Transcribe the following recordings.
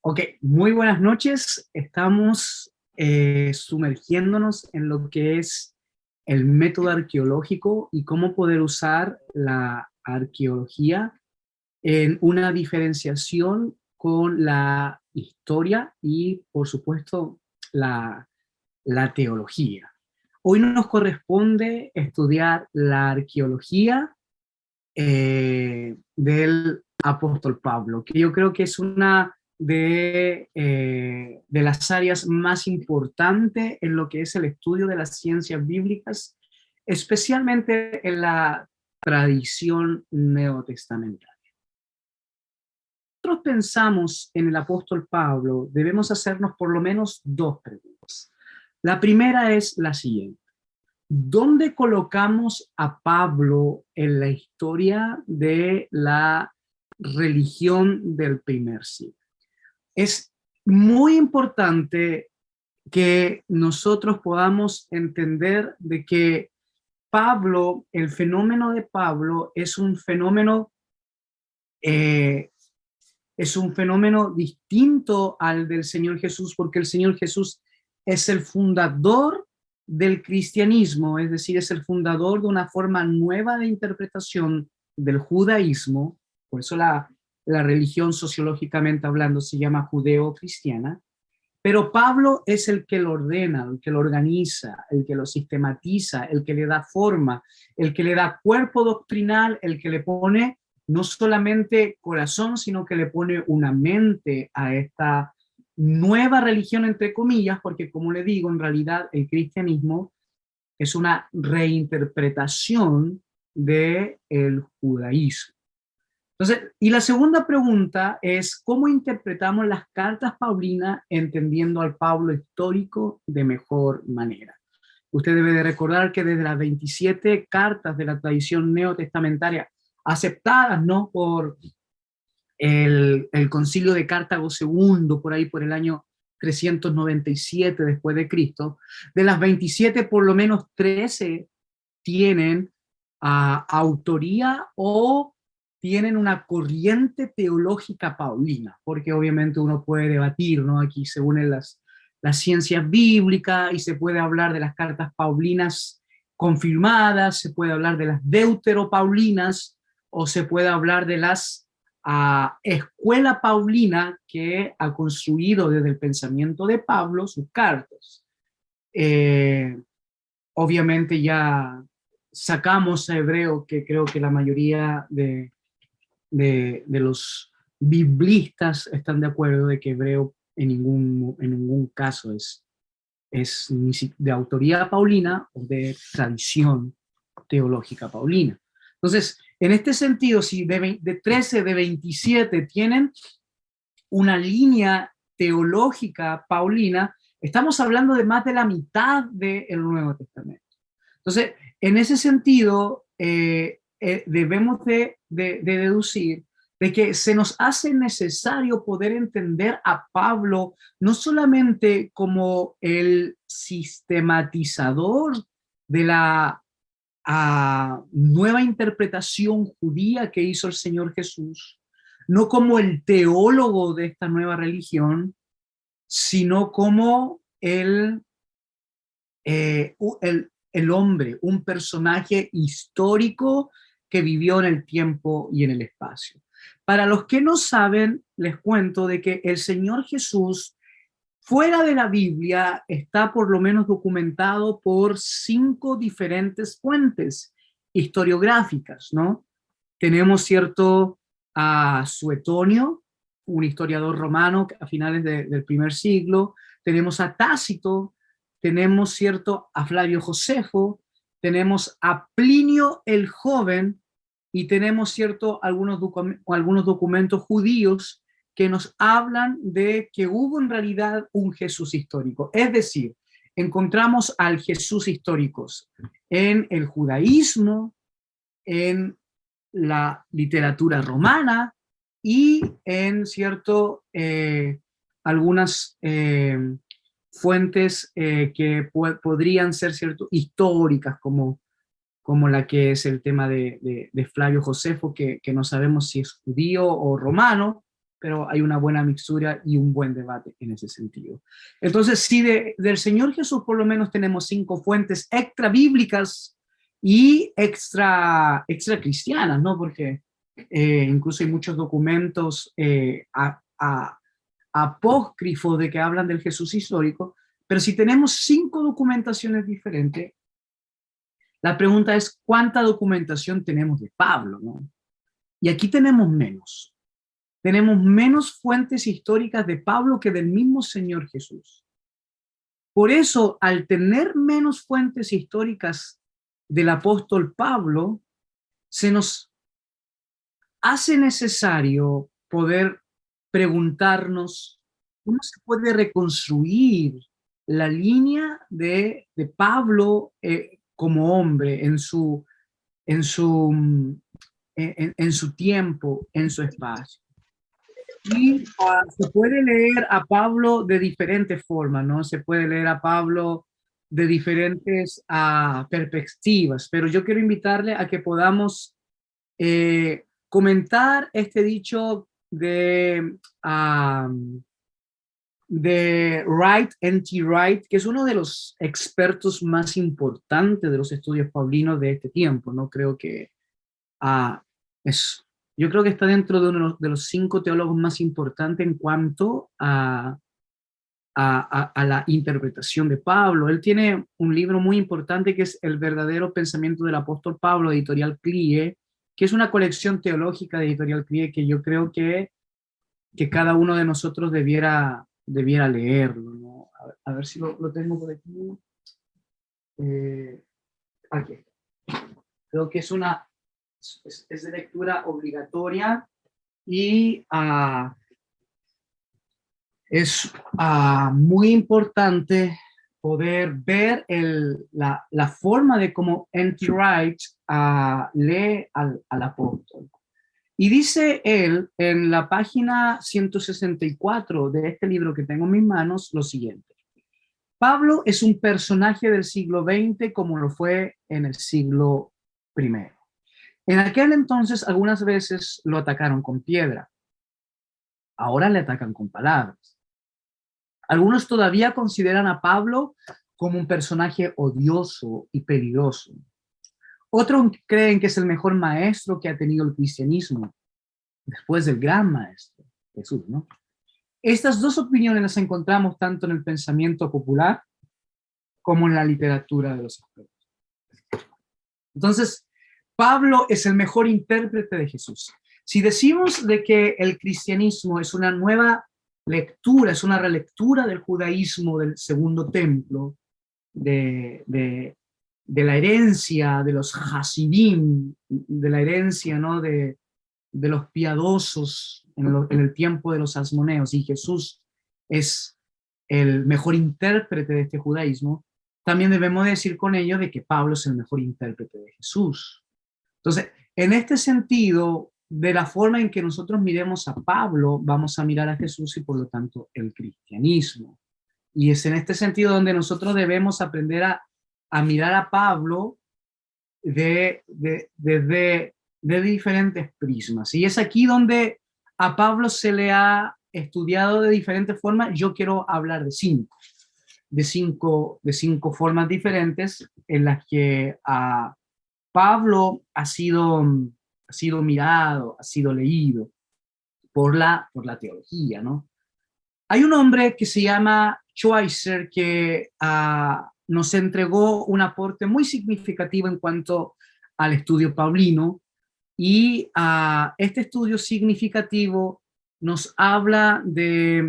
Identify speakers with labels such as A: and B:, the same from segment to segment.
A: Ok, muy buenas noches. Estamos sumergiéndonos en lo que es el método arqueológico y cómo poder usar la arqueología en una diferenciación con la historia y, por supuesto, la, la teología. Hoy nos corresponde estudiar la arqueología del apóstol Pablo, que yo creo que es una de las áreas más importantes en lo que es el estudio de las ciencias bíblicas, especialmente en la tradición neotestamentaria. Nosotros pensamos en el apóstol Pablo, debemos hacernos por lo menos dos preguntas. La primera es la siguiente: ¿dónde colocamos a Pablo en la historia de la religión del primer siglo? Es muy importante que nosotros podamos entender de que Pablo, el fenómeno de Pablo eh, es un fenómeno distinto al del Señor Jesús, porque el Señor Jesús es el fundador del cristianismo, es decir, es el fundador de una forma nueva de interpretación del judaísmo. Por eso la religión, sociológicamente hablando, se llama judeo-cristiana. Pero Pablo es el que lo ordena, el que lo organiza, el que lo sistematiza, el que le da forma, el que le da cuerpo doctrinal, el que le pone no solamente corazón, sino que le pone una mente a esta nueva religión, entre comillas, porque como le digo, en realidad el cristianismo es una reinterpretación del judaísmo. Entonces, y la segunda pregunta es, ¿cómo interpretamos las cartas paulinas entendiendo al Pablo histórico de mejor manera? Usted debe de recordar que desde las 27 cartas de la tradición neotestamentaria aceptadas, ¿no?, por el Concilio de Cartago II, por ahí por el año 397 después de Cristo, de las 27 por lo menos 13 tienen autoría o tienen una corriente teológica paulina, porque obviamente uno puede debatir, ¿no? Aquí se unen las ciencias bíblicas y se puede hablar de las cartas paulinas confirmadas, se puede hablar de las deuteropaulinas o se puede hablar de las escuela paulina que ha construido desde el pensamiento de Pablo sus cartas. Obviamente ya sacamos a Hebreo, que creo que la mayoría de los biblistas están de acuerdo de que Hebreo en ningún caso es ni de autoría paulina o de tradición teológica paulina. Entonces, en este sentido, si de 13 de 27 tienen una línea teológica paulina, estamos hablando de más de la mitad del Nuevo Testamento. Entonces, en ese sentido, debemos de deducir de que se nos hace necesario poder entender a Pablo no solamente como el sistematizador de la nueva interpretación judía que hizo el Señor Jesús, no como el teólogo de esta nueva religión, sino como el hombre, un personaje histórico que vivió en el tiempo y en el espacio. Para los que no saben, les cuento de que el Señor Jesús, fuera de la Biblia, está por lo menos documentado por 5 diferentes fuentes historiográficas, ¿no? Tenemos, cierto, a Suetonio, un historiador romano a finales del primer siglo. Tenemos a Tácito, tenemos, cierto, a Flavio Josefo, tenemos a Plinio el Joven y tenemos, cierto, algunos documentos judíos que nos hablan de que hubo en realidad un Jesús histórico. Es decir, encontramos al Jesús histórico en el judaísmo, en la literatura romana y en, cierto, algunas fuentes que podrían ser, cierto, históricas, como la que es el tema de Flavio Josefo, que no sabemos si es judío o romano, pero hay una buena mixtura y un buen debate en ese sentido. Entonces, sí, del Señor Jesús por lo menos tenemos 5 fuentes extra bíblicas y extra cristianas, ¿no? Porque incluso hay muchos documentos apócrifos de que hablan del Jesús histórico, pero si tenemos 5 documentaciones diferentes, la pregunta es, ¿cuánta documentación tenemos de Pablo, no? Y aquí tenemos menos. Tenemos menos fuentes históricas de Pablo que del mismo Señor Jesús. Por eso, al tener menos fuentes históricas del apóstol Pablo, se nos hace necesario poder preguntarnos cómo se puede reconstruir la línea de Pablo como hombre en su tiempo, en su espacio. Y se puede leer a Pablo de diferentes formas, ¿no? Se puede leer a Pablo de diferentes perspectivas, pero yo quiero invitarle a que podamos comentar este dicho de Wright, N.T. Wright, que es uno de los expertos más importantes de los estudios paulinos de este tiempo, ¿no? Creo que yo creo que está dentro de uno de los 5 teólogos más importantes en cuanto a la interpretación de Pablo. Él tiene un libro muy importante que es El verdadero pensamiento del apóstol Pablo, editorial CLIE, que es una colección teológica de editorial CLIE que yo creo que cada uno de nosotros debiera leerlo, ¿no? A ver si lo tengo por aquí. Aquí. Creo que es de lectura obligatoria y es muy importante poder ver la forma de cómo N.T. Wright lee al apóstol. Y dice él en la página 164 de este libro que tengo en mis manos lo siguiente: Pablo es un personaje del siglo XX como lo fue en el siglo I. En aquel entonces algunas veces lo atacaron con piedra, ahora le atacan con palabras. Algunos todavía consideran a Pablo como un personaje odioso y peligroso. Otros creen que es el mejor maestro que ha tenido el cristianismo, después del gran maestro, Jesús, ¿no? Estas 2 opiniones las encontramos tanto en el pensamiento popular como en la literatura de los expertos. Entonces, Pablo es el mejor intérprete de Jesús. Si decimos de que el cristianismo es una nueva lectura, es una relectura del judaísmo del segundo templo, de la herencia de los Hasidim, de la herencia, ¿no?, de los piadosos en el tiempo de los asmoneos, y Jesús es el mejor intérprete de este judaísmo, también debemos decir con ello de que Pablo es el mejor intérprete de Jesús. Entonces, en este sentido, de la forma en que nosotros miremos a Pablo, vamos a mirar a Jesús y por lo tanto el cristianismo. Y es en este sentido donde nosotros debemos aprender a mirar a Pablo desde diferentes prismas. Y es aquí donde a Pablo se le ha estudiado de diferentes formas. Yo quiero hablar de cinco formas diferentes en las que Pablo ha sido mirado, ha sido leído por la teología, ¿no? Hay un hombre que se llama Schweitzer que nos entregó un aporte muy significativo en cuanto al estudio paulino, y este estudio significativo nos habla de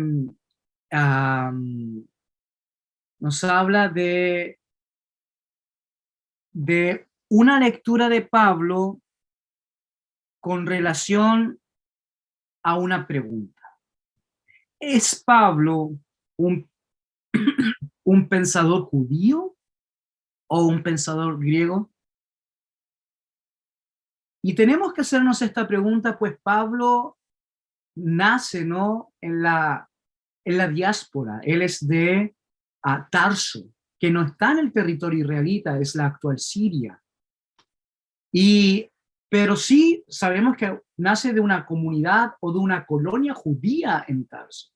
A: una lectura de Pablo con relación a una pregunta. ¿Es Pablo un pensador judío o un pensador griego? Y tenemos que hacernos esta pregunta, pues Pablo nace, ¿no?, en la diáspora. Él es de Tarso, que no está en el territorio israelita, es la actual Siria. Y pero sí sabemos que nace de una comunidad o de una colonia judía en Tarso.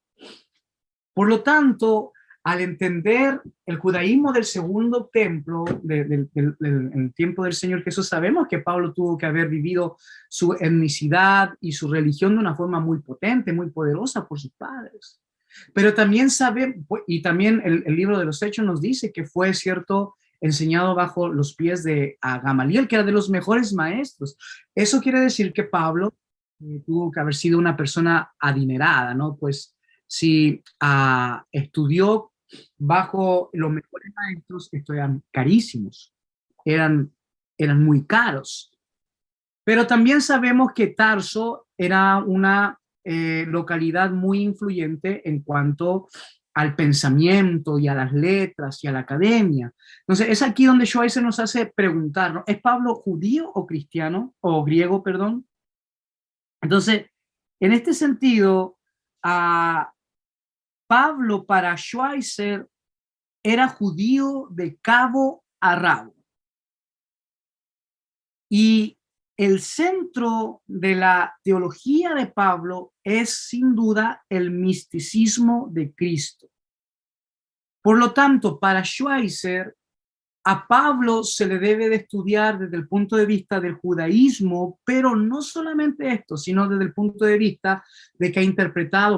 A: Por lo tanto, al entender el judaísmo del segundo templo, el tiempo del Señor Jesús, sabemos que Pablo tuvo que haber vivido su etnicidad y su religión de una forma muy potente, muy poderosa por sus padres. Pero también sabemos, y también el libro de los Hechos nos dice que fue, cierto, enseñado bajo los pies de Gamaliel, que era de los mejores maestros. Eso quiere decir que Pablo tuvo que haber sido una persona adinerada, ¿no? Pues si estudió bajo los mejores maestros, estos eran carísimos, eran, eran muy caros. Pero también sabemos que Tarso era una localidad muy influyente en cuanto al pensamiento y a las letras y a la academia. Entonces, es aquí donde Schweitzer nos hace preguntar, ¿no? ¿Es Pablo judío o cristiano, o griego, perdón? Entonces, en este sentido, Pablo para Schweitzer era judío de cabo a rabo. Y el centro de la teología de Pablo es sin duda el misticismo de Cristo. Por lo tanto, para Schweitzer, a Pablo se le debe de estudiar desde el punto de vista del judaísmo, pero no solamente esto, sino desde el punto de vista de que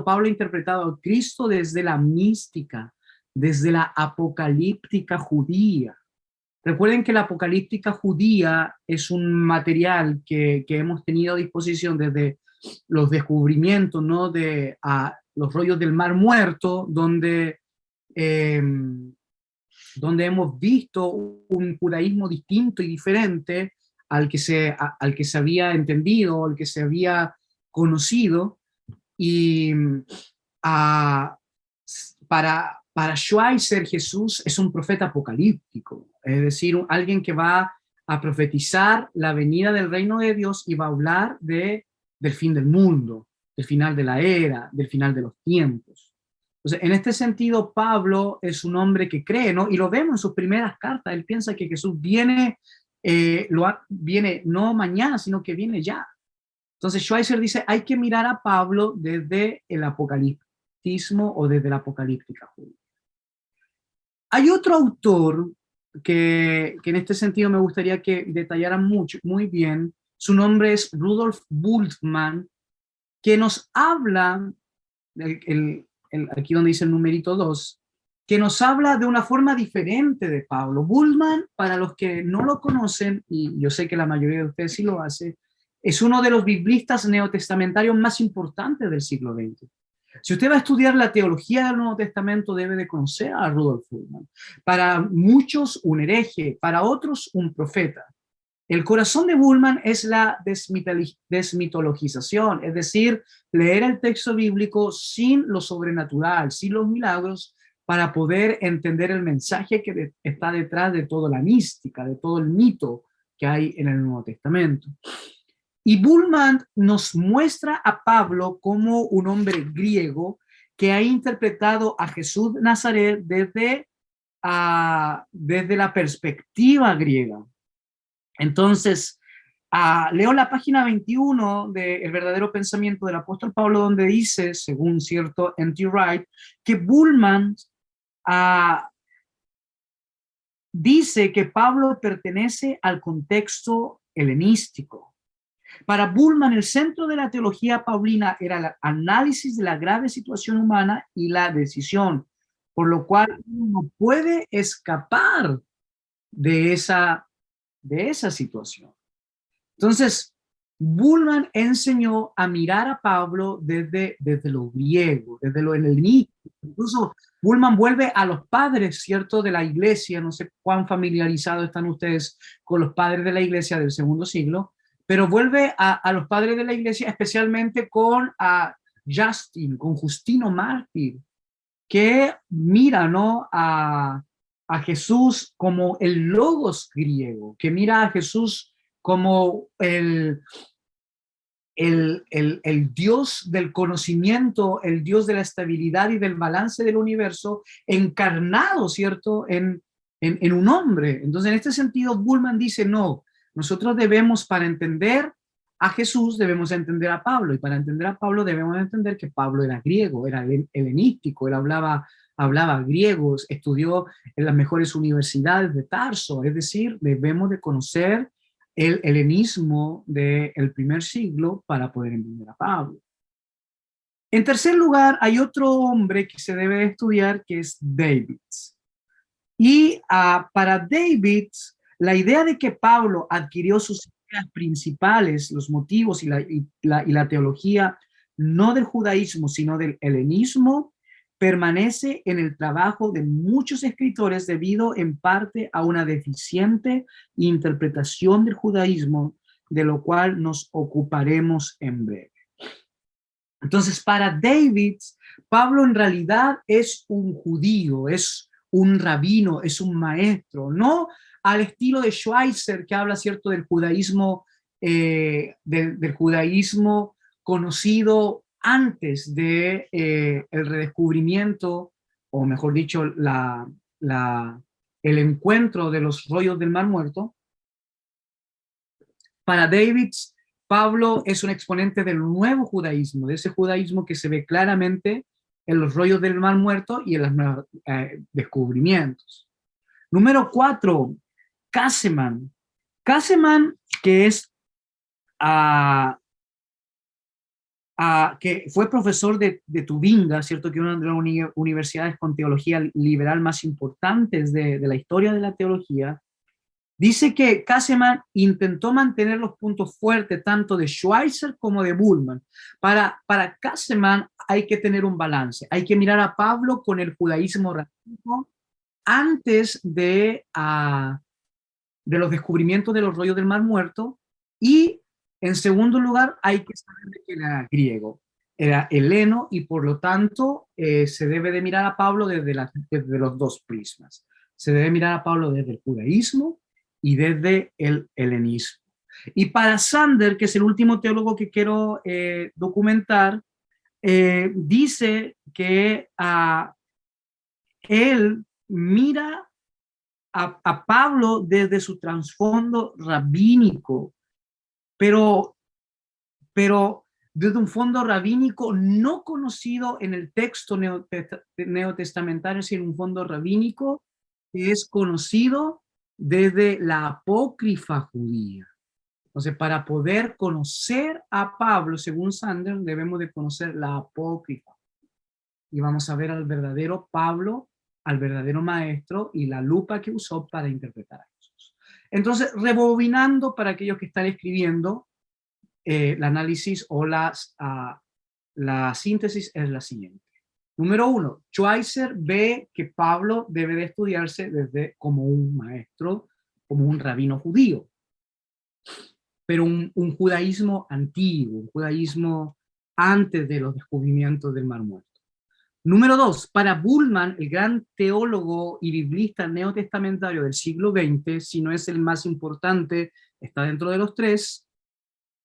A: Pablo ha interpretado a Cristo desde la mística, desde la apocalíptica judía. Recuerden que la apocalíptica judía es un material que hemos tenido a disposición desde los descubrimientos, ¿no? De los rollos del Mar Muerto, eh, donde hemos visto un judaísmo distinto y diferente al que se había entendido, al que se había conocido, y a, para Schweitzer Jesús es un profeta apocalíptico, es decir, alguien que va a profetizar la venida del reino de Dios y va a hablar del fin del mundo, del final de la era, del final de los tiempos. Entonces, en este sentido, Pablo es un hombre que cree, ¿no? Y lo vemos en sus primeras cartas. Él piensa que Jesús viene, viene no mañana, sino que viene ya. Entonces, Schweitzer dice, hay que mirar a Pablo desde el apocaliptismo o desde la apocalíptica judía. Hay otro autor que en este sentido me gustaría que detallaran muy bien. Su nombre es Rudolf Bultmann, que nos habla, aquí donde dice el numerito 2, que nos habla de una forma diferente de Pablo. Bultmann, para los que no lo conocen, y yo sé que la mayoría de ustedes sí lo hace, es uno de los biblistas neotestamentarios más importantes del siglo XX. Si usted va a estudiar la teología del Nuevo Testamento, debe de conocer a Rudolf Bultmann. Para muchos, un hereje, para otros, un profeta. El corazón de Bultmann es la desmitologización, es decir, leer el texto bíblico sin lo sobrenatural, sin los milagros, para poder entender el mensaje que está detrás de toda la mística, de todo el mito que hay en el Nuevo Testamento. Y Bultmann nos muestra a Pablo como un hombre griego que ha interpretado a Jesús de Nazaret desde la perspectiva griega. Entonces, leo la página 21 de El verdadero pensamiento del apóstol Pablo, donde dice, según cierto N.T. Wright, que Bultmann dice que Pablo pertenece al contexto helenístico. Para Bultmann, el centro de la teología paulina era el análisis de la grave situación humana y la decisión, por lo cual uno no puede escapar de esa situación. Entonces, Bultmann enseñó a mirar a Pablo desde lo griego, desde lo helenístico. Incluso Bultmann vuelve a los padres, ¿cierto?, de la iglesia. No sé cuán familiarizados están ustedes con los padres de la iglesia del segundo siglo, pero vuelve a los padres de la iglesia, especialmente con con Justino Mártir, que mira, ¿no?, a Jesús como el logos griego, que mira a Jesús como el Dios del conocimiento, el Dios de la estabilidad y del balance del universo, encarnado, ¿cierto?, en un hombre. Entonces, en este sentido, Bultmann dice, no, Nosotros debemos, para entender a Jesús, debemos entender a Pablo, y para entender a Pablo debemos entender que Pablo era griego, era helenístico, él hablaba griego, estudió en las mejores universidades de Tarso, es decir, debemos de conocer el helenismo del primer siglo para poder entender a Pablo. En tercer lugar, hay otro hombre que se debe estudiar, que es David. Y para David, la idea de que Pablo adquirió sus ideas principales, los motivos y la teología, no del judaísmo, sino del helenismo, permanece en el trabajo de muchos escritores debido en parte a una deficiente interpretación del judaísmo, de lo cual nos ocuparemos en breve. Entonces, para David, Pablo en realidad es un judío, es un rabino, es un maestro, no al estilo de Schweitzer, que habla, cierto, del judaísmo, del judaísmo conocido antes de el redescubrimiento, o mejor dicho, el encuentro de los rollos del Mar Muerto. Para David, Pablo es un exponente del nuevo judaísmo, de ese judaísmo que se ve claramente en los rollos del Mar Muerto y en los nuevos descubrimientos. Número 4, Käsemann. Käsemann, que es que fue profesor de Tubinga, ¿cierto? Que es una de las universidades con teología liberal más importantes de la historia de la teología. Dice que Käsemann intentó mantener los puntos fuertes tanto de Schweitzer como de Bullmann. Para Käsemann hay que tener un balance. Hay que mirar a Pablo con el judaísmo rabínico antes de los descubrimientos de los rollos del Mar Muerto, y en segundo lugar hay que saber que era griego, era heleno, y por lo tanto se debe de mirar a Pablo desde los dos prismas. Se debe mirar a Pablo desde el judaísmo y desde el helenismo. Y para Sander, que es el último teólogo que quiero documentar, dice que él mira a Pablo desde su trasfondo rabínico, pero desde un fondo rabínico no conocido en el texto neotestamentario, sino un fondo rabínico que es conocido desde la apócrifa judía. Entonces, para poder conocer a Pablo, según Sander, debemos de conocer la apócrifa. Y vamos a ver al verdadero Pablo, al verdadero maestro, y la lupa que usó para interpretar a Jesús. Entonces, rebobinando para aquellos que están escribiendo, el análisis o la síntesis es la siguiente. Número 1, Schweitzer ve que Pablo debe de estudiarse como un maestro, como un rabino judío, pero un judaísmo antiguo, un judaísmo antes de los descubrimientos del Mar Muerto. Número 2, para Bullmann, el gran teólogo y biblista neotestamentario del siglo XX, si no es el más importante, está dentro de los tres.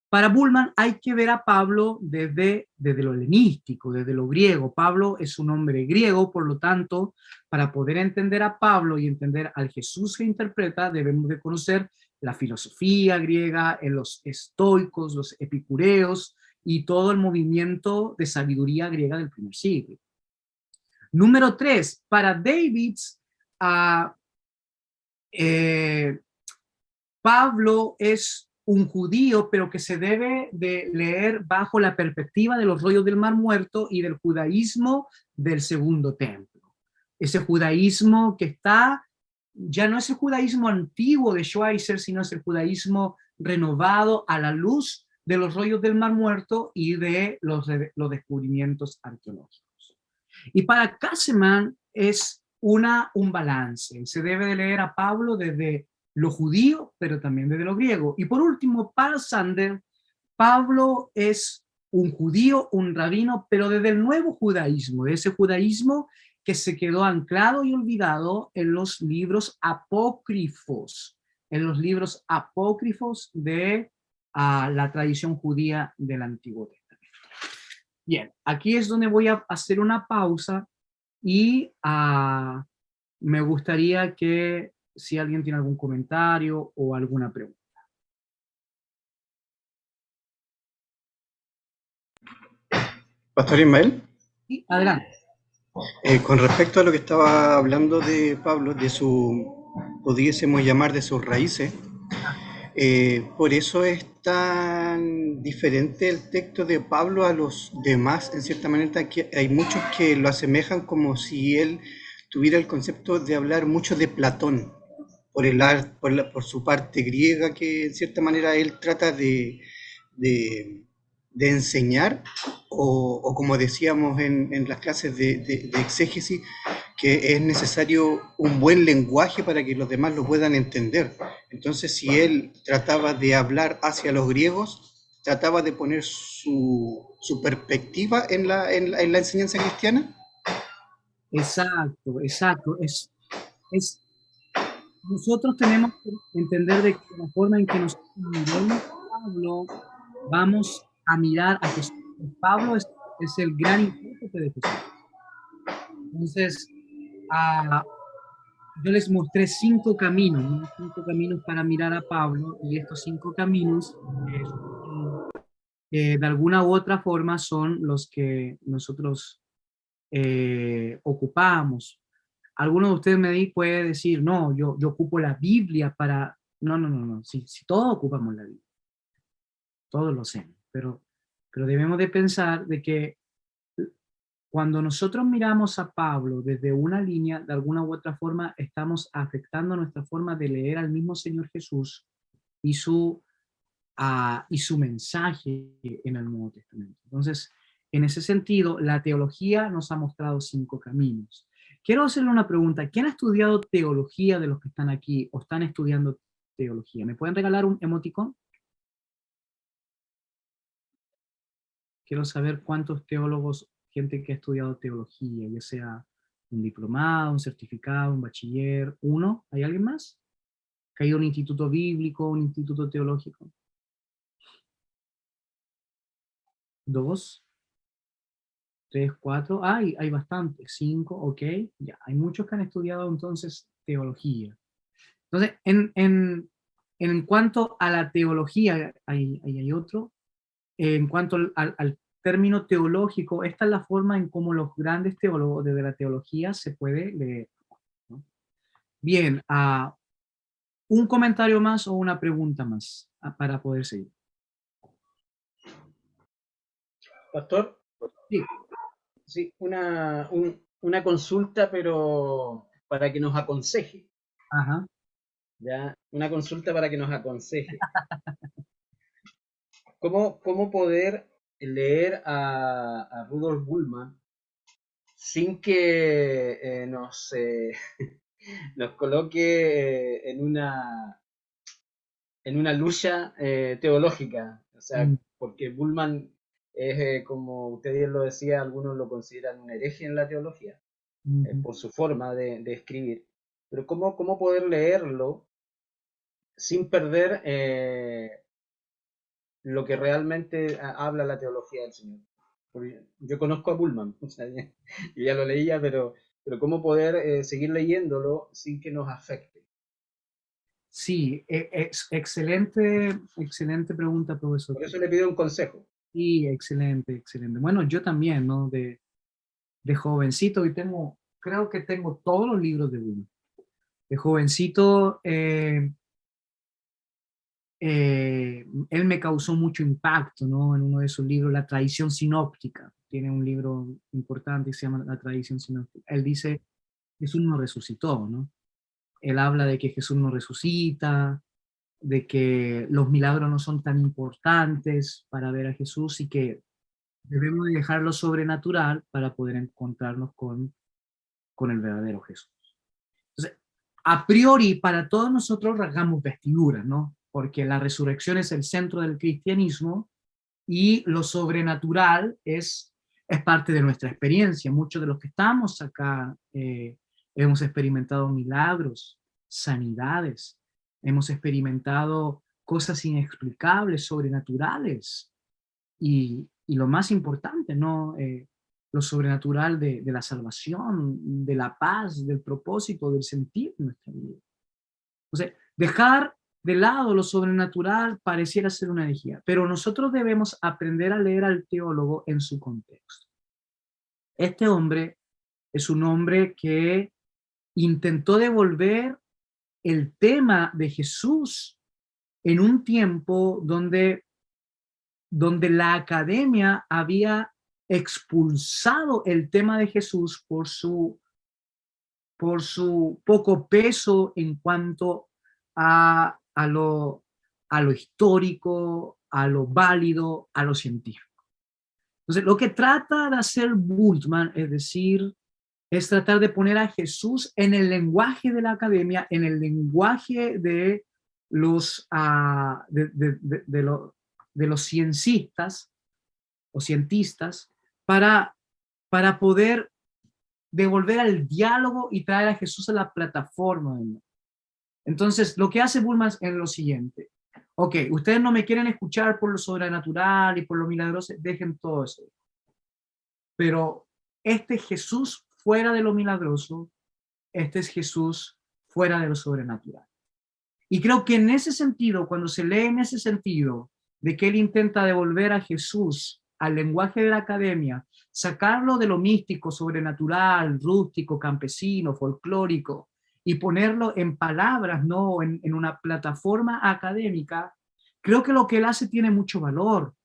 A: Para Bullmann hay que ver a Pablo desde lo helenístico, desde lo griego. Pablo es un hombre griego, por lo tanto, para poder entender a Pablo y entender al Jesús que interpreta, debemos de conocer la filosofía griega, los estoicos, los epicureos y todo el movimiento de sabiduría griega del primer siglo. Número 3, para David, Pablo es un judío, pero que se debe de leer bajo la perspectiva de los rollos del Mar Muerto y del judaísmo del Segundo Templo. Ese judaísmo que ya no es el judaísmo antiguo de Schweitzer, sino es el judaísmo renovado a la luz de los rollos del Mar Muerto y de los descubrimientos arqueológicos. Y para Käsemann es un balance. Se debe de leer a Pablo desde lo judío, pero también desde lo griego. Y por último, para Sander, Pablo es un judío, un rabino, pero desde el nuevo judaísmo, de ese judaísmo que se quedó anclado y olvidado en los libros apócrifos, de la tradición judía del Antiguo Testamento. Bien, aquí es donde voy a hacer una pausa y me gustaría que si alguien tiene algún comentario o alguna pregunta.
B: Pastor Ismael,
A: Sí, adelante.
B: con respecto a lo que estaba hablando de Pablo, de su, pudiésemos llamar de sus raíces, por eso es tan diferente el texto de Pablo a los demás, en cierta manera, que hay muchos que lo asemejan como si él tuviera el concepto de hablar mucho de Platón, por su parte griega, que en cierta manera él trata de, de enseñar, o como decíamos en las clases de exégesis, que es necesario un buen lenguaje para que los demás lo puedan entender. Entonces, si él trataba de hablar hacia los griegos, trataba de poner su perspectiva en la enseñanza cristiana.
A: Exacto, exacto. Es, nosotros tenemos que entender de que la forma en que nosotros miremos a Pablo, vamos a mirar a Jesús. Pablo es el gran intérprete de Jesús. Entonces, ah, yo les mostré 5 caminos, ¿no? 5 caminos para mirar a Pablo, y estos 5 caminos, de alguna u otra forma, son los que nosotros ocupamos. Alguno de ustedes puede decir, no, yo ocupo la Biblia para... No, no, no, no. Si todos ocupamos la Biblia, todos lo hacemos, pero debemos de pensar de que cuando nosotros miramos a Pablo desde una línea, de alguna u otra forma, estamos afectando nuestra forma de leer al mismo Señor Jesús y y su mensaje en el Nuevo Testamento. Entonces, en ese sentido, la teología nos ha mostrado 5 caminos. Quiero hacerle una pregunta. ¿Quién ha estudiado teología de los que están aquí o están estudiando teología? ¿Me pueden regalar un emoticón? Quiero saber cuántos teólogos, gente que ha estudiado teología, ya sea un diplomado, un certificado, un bachiller, uno. ¿Hay alguien más? ¿Que ha ido a un instituto bíblico, un instituto teológico? Dos, tres, cuatro. Hay bastantes. Cinco, ok. Ya, hay muchos que han estudiado entonces teología. Entonces, en cuanto a la teología, hay otro. En cuanto al término teológico, esta es la forma en cómo los grandes teólogos desde la teología se puede leer, ¿no? Bien, un comentario más o una pregunta más para poder seguir.
C: Pastor,
A: Sí,
C: sí, una consulta, pero para que nos aconseje,
A: ajá.
C: ¿ya? Una consulta para que nos aconseje. ¿Cómo poder leer a Rudolf Bullmann sin que nos coloque en una lucha teológica? O sea,
A: Mm,
C: porque Bullmann es, como usted bien lo decía, algunos lo consideran un hereje en la teología,
A: ujú.
C: por su forma de escribir. Pero ¿cómo poder leerlo sin perder lo que realmente habla la teología del Señor? Porque yo conozco a Bullman, o sea, yo ya lo leía, pero ¿cómo poder seguir leyéndolo sin que nos afecte?
A: Sí, excelente, excelente pregunta, profesor.
C: Por eso le pido un consejo.
A: Sí, excelente, excelente. Bueno, yo también, ¿no? De jovencito, y creo que tengo todos los libros de Wilmer. De jovencito, él me causó mucho impacto, ¿no? En uno de sus libros, La tradición sinóptica. Tiene un libro importante que se llama La tradición sinóptica. Él dice, Jesús no resucitó, ¿no? Él habla de que Jesús no resucita, de que los milagros no son tan importantes para ver a Jesús y que debemos de dejar lo sobrenatural para poder encontrarnos con el verdadero Jesús. Entonces, a priori, para todos nosotros rasgamos vestiduras, ¿no? Porque la resurrección es el centro del cristianismo y lo sobrenatural es parte de nuestra experiencia. Muchos de los que estamos acá hemos experimentado milagros, sanidades, hemos experimentado cosas inexplicables, sobrenaturales, y lo más importante, ¿no? Lo sobrenatural de la salvación, de la paz, del propósito, del sentir de nuestra vida. O sea, dejar de lado lo sobrenatural pareciera ser una herejía, pero nosotros debemos aprender a leer al teólogo en su contexto. Este hombre es un hombre que intentó devolver el tema de Jesús en un tiempo donde la academia había expulsado el tema de Jesús por su poco peso en cuanto a lo histórico, a lo válido, a lo científico. Entonces, lo que trata de hacer Bultmann, es tratar de poner a Jesús en el lenguaje de la academia, en el lenguaje de los, de los ciencistas o cientistas, para poder devolver al diálogo y traer a Jesús a la plataforma. Entonces, lo que hace Bultmann es lo siguiente. Ok, ustedes no me quieren escuchar por lo sobrenatural y por lo milagroso, dejen todo eso. Pero este Jesús fuera de lo milagroso, este es Jesús fuera de lo sobrenatural. Y creo que en ese sentido, cuando se lee en ese sentido, de que él intenta devolver a Jesús al lenguaje de la academia, sacarlo de lo místico, sobrenatural, rústico, campesino, folclórico, y ponerlo en palabras, no en una plataforma académica, creo que lo que él hace tiene mucho valor,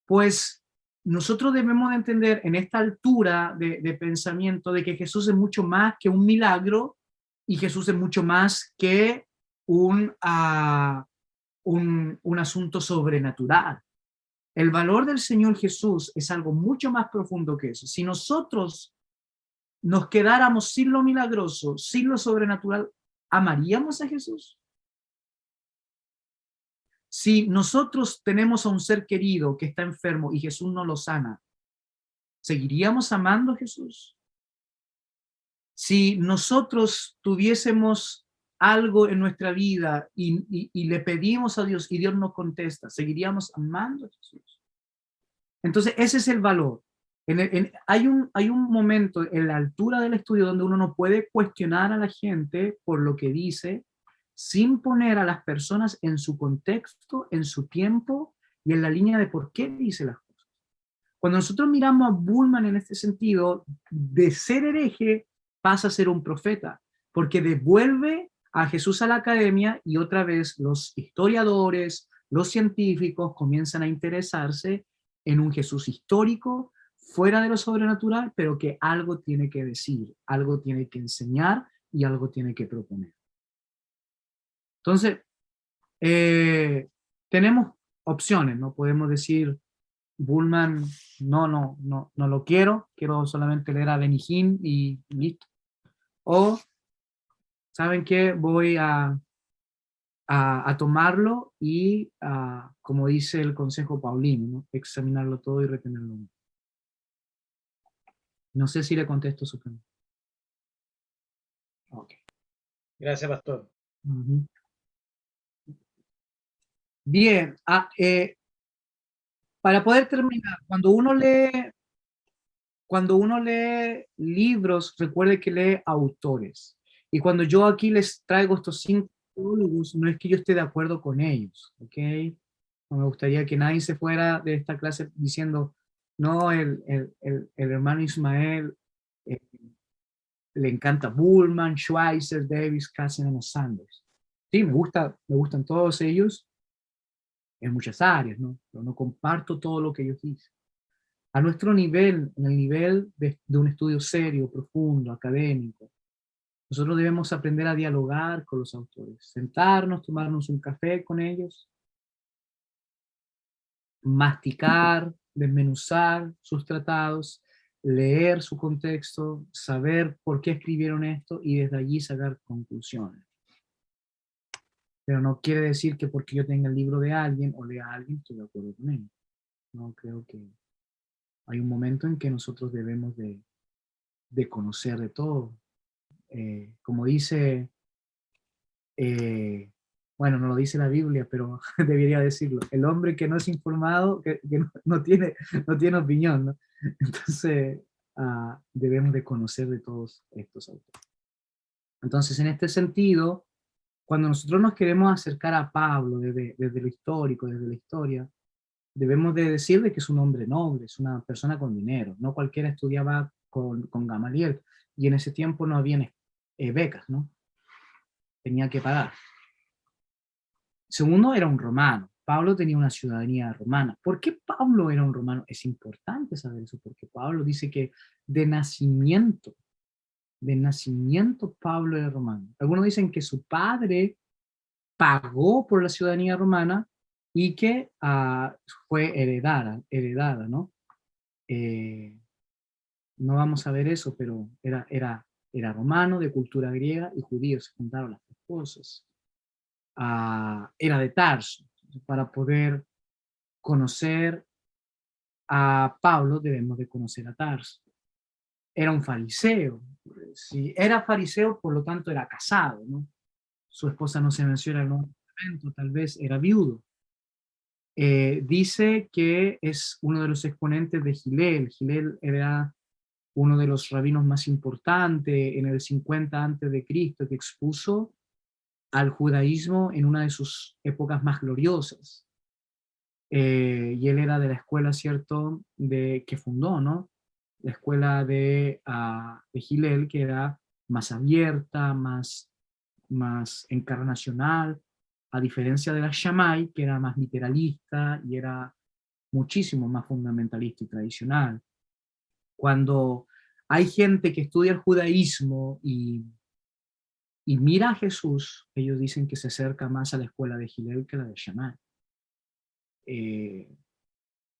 A: pues nosotros debemos de entender en esta altura de pensamiento de que Jesús es mucho más que un milagro y Jesús es mucho más que un asunto sobrenatural. El valor del Señor Jesús es algo mucho más profundo que eso. Si nosotros nos quedáramos sin lo milagroso, sin lo sobrenatural, ¿amaríamos a Jesús? Si nosotros tenemos a un ser querido que está enfermo y Jesús no lo sana, ¿seguiríamos amando a Jesús? Si nosotros tuviésemos algo en nuestra vida y le pedimos a Dios y Dios nos contesta, ¿seguiríamos amando a Jesús? Entonces, ese es el valor. Hay un momento en la altura del estudio donde uno no puede cuestionar a la gente por lo que dice, sin poner a las personas en su contexto, en su tiempo y en la línea de por qué dice las cosas. Cuando nosotros miramos a Bultmann en este sentido, de ser hereje pasa a ser un profeta, porque devuelve a Jesús a la academia y otra vez los historiadores, los científicos comienzan a interesarse en un Jesús histórico, fuera de lo sobrenatural, pero que algo tiene que decir, algo tiene que enseñar y algo tiene que proponer. Entonces, tenemos opciones, no podemos decir Bultmann, no lo quiero solamente leer a Benigín y listo. O, ¿saben qué? Voy a tomarlo y, como dice el consejo paulino, ¿no? Examinarlo todo y retenerlo. No sé si le contesto su pregunta. Okay.
C: Gracias, pastor.
A: Uh-huh. Bien, para poder terminar, cuando uno lee libros, recuerde que lee autores. Y cuando yo aquí les traigo estos 5 teólogos, no es que yo esté de acuerdo con ellos, ¿ok? No me gustaría que nadie se fuera de esta clase diciendo, no, el hermano Ismael le encanta Bultmann, Schweitzer, Davis, Kasseman o Sanders. Sí, me gustan todos ellos en muchas áreas, ¿no? Pero no comparto todo lo que ellos dicen. A nuestro nivel, en el nivel de un estudio serio, profundo, académico, nosotros debemos aprender a dialogar con los autores, sentarnos, tomarnos un café con ellos, masticar, desmenuzar sus tratados, leer su contexto, saber por qué escribieron esto y desde allí sacar conclusiones. Pero no quiere decir que porque yo tenga el libro de alguien o lea a alguien estoy de acuerdo con él. No, creo que hay un momento en que nosotros debemos de conocer de todo. Como dice, bueno, no lo dice la Biblia, pero debería decirlo, el hombre que no es informado, que no tiene opinión, ¿no? Entonces, debemos de conocer de todos estos autores. Entonces, en este sentido, cuando nosotros nos queremos acercar a Pablo desde lo histórico, desde la historia, debemos de decirle que es un hombre noble, es una persona con dinero. No cualquiera estudiaba con Gamaliel, y en ese tiempo no habían becas, ¿no? Tenía que pagar. Segundo, era un romano. Pablo tenía una ciudadanía romana. ¿Por qué Pablo era un romano? Es importante saber eso, porque Pablo dice que de nacimiento Pablo era romano. Algunos dicen que su padre pagó por la ciudadanía romana y que fue heredada, ¿no? No vamos a ver eso, pero era romano, de cultura griega y judío, se juntaron las dos cosas. Era de Tarso. Para poder conocer a Pablo debemos de conocer a Tarso. Era un fariseo. Si era fariseo, por lo tanto era casado, ¿no? Su esposa no se menciona en el Nuevo Testamento, tal vez era viudo. Dice que es uno de los exponentes de Gilel. Gilel era uno de los rabinos más importantes en el 50 antes de Cristo, que expuso al judaísmo en una de sus épocas más gloriosas. Y él era de la escuela, ¿cierto?, que fundó, ¿no? La escuela de Hillel, que era más abierta, más encarnacional, a diferencia de la Shammai, que era más literalista y era muchísimo más fundamentalista y tradicional. Cuando hay gente que estudia el judaísmo y mira a Jesús, ellos dicen que se acerca más a la escuela de Hillel que a la de Shammai.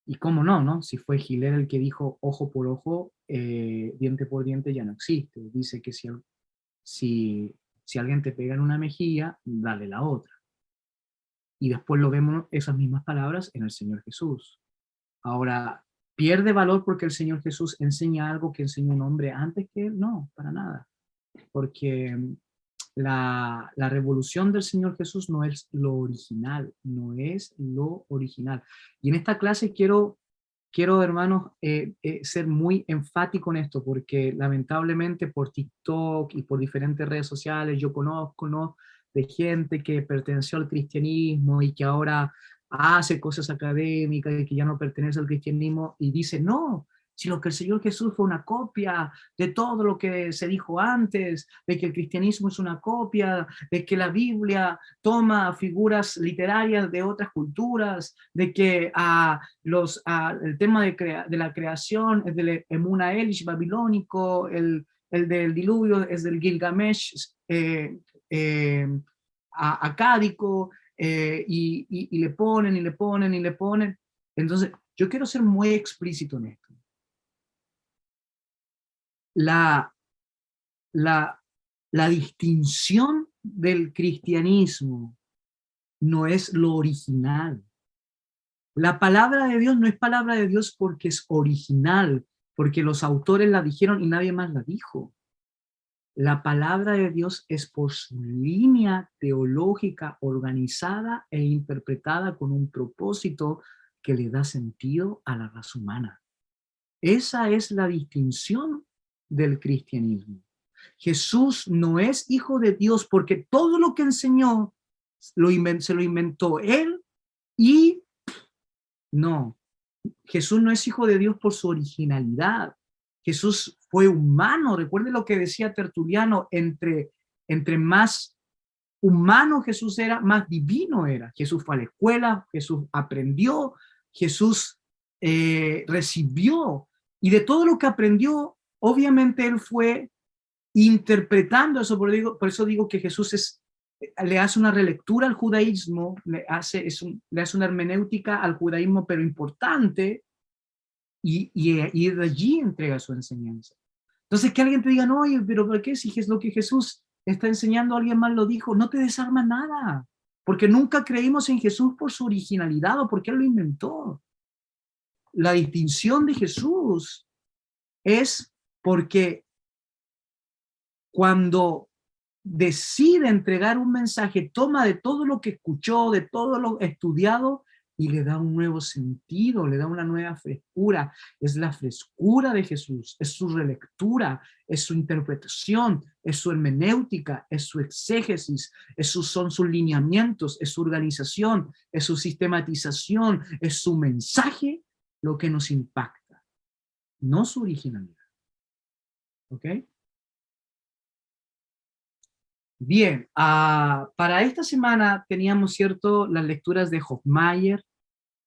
A: Y cómo no, ¿no? Si fue Hillel el que dijo ojo por ojo, diente por diente ya no existe. Dice que si alguien te pega en una mejilla, dale la otra. Y después lo vemos esas mismas palabras en el Señor Jesús. Ahora, ¿pierde valor porque el Señor Jesús enseña algo que enseñó un hombre antes que él? No, para nada. Porque la revolución del Señor Jesús no es lo original, no es lo original. Y en esta clase quiero hermanos, ser muy enfático en esto, porque lamentablemente por TikTok y por diferentes redes sociales yo conozco, ¿no?, de gente que perteneció al cristianismo y que ahora hace cosas académicas y que ya no pertenece al cristianismo y dice, no, sino que el Señor Jesús fue una copia de todo lo que se dijo antes, de que el cristianismo es una copia, de que la Biblia toma figuras literarias de otras culturas, de que el tema de la creación es del Emuna Elish babilónico, el del diluvio es del Gilgamesh acádico, y le ponen, y le ponen, y le ponen. Entonces, yo quiero ser muy explícito en esto. La distinción del cristianismo no es lo original. La palabra de Dios no es palabra de Dios porque es original, porque los autores la dijeron y nadie más la dijo. La palabra de Dios es por su línea teológica organizada e interpretada con un propósito que le da sentido a la raza humana. Esa es la distinción del cristianismo. Jesús no es hijo de Dios porque todo lo que enseñó se lo inventó él, y no, Jesús no es hijo de Dios por su originalidad. Jesús fue humano. Recuerde lo que decía Tertuliano, entre más humano Jesús era, más divino era. Jesús fue a la escuela, Jesús aprendió, Jesús recibió, y de todo lo que aprendió, obviamente él fue interpretando eso. Por eso digo que Jesús le hace una relectura al judaísmo, le hace una hermenéutica al judaísmo, pero importante, y de allí entrega su enseñanza. Entonces, que alguien te diga, no, pero ¿por qué? Si es lo que Jesús está enseñando, alguien más lo dijo, no te desarma nada, porque nunca creímos en Jesús por su originalidad o porque él lo inventó. La distinción de Jesús es porque cuando decide entregar un mensaje, toma de todo lo que escuchó, de todo lo estudiado, y le da un nuevo sentido, le da una nueva frescura. Es la frescura de Jesús, es su relectura, es su interpretación, es su hermenéutica, es su exégesis, son sus lineamientos, es su organización, es su sistematización, es su mensaje lo que nos impacta, no su originalidad. ¿Ok? Bien, para esta semana teníamos, ¿cierto?, las lecturas de Hofmeier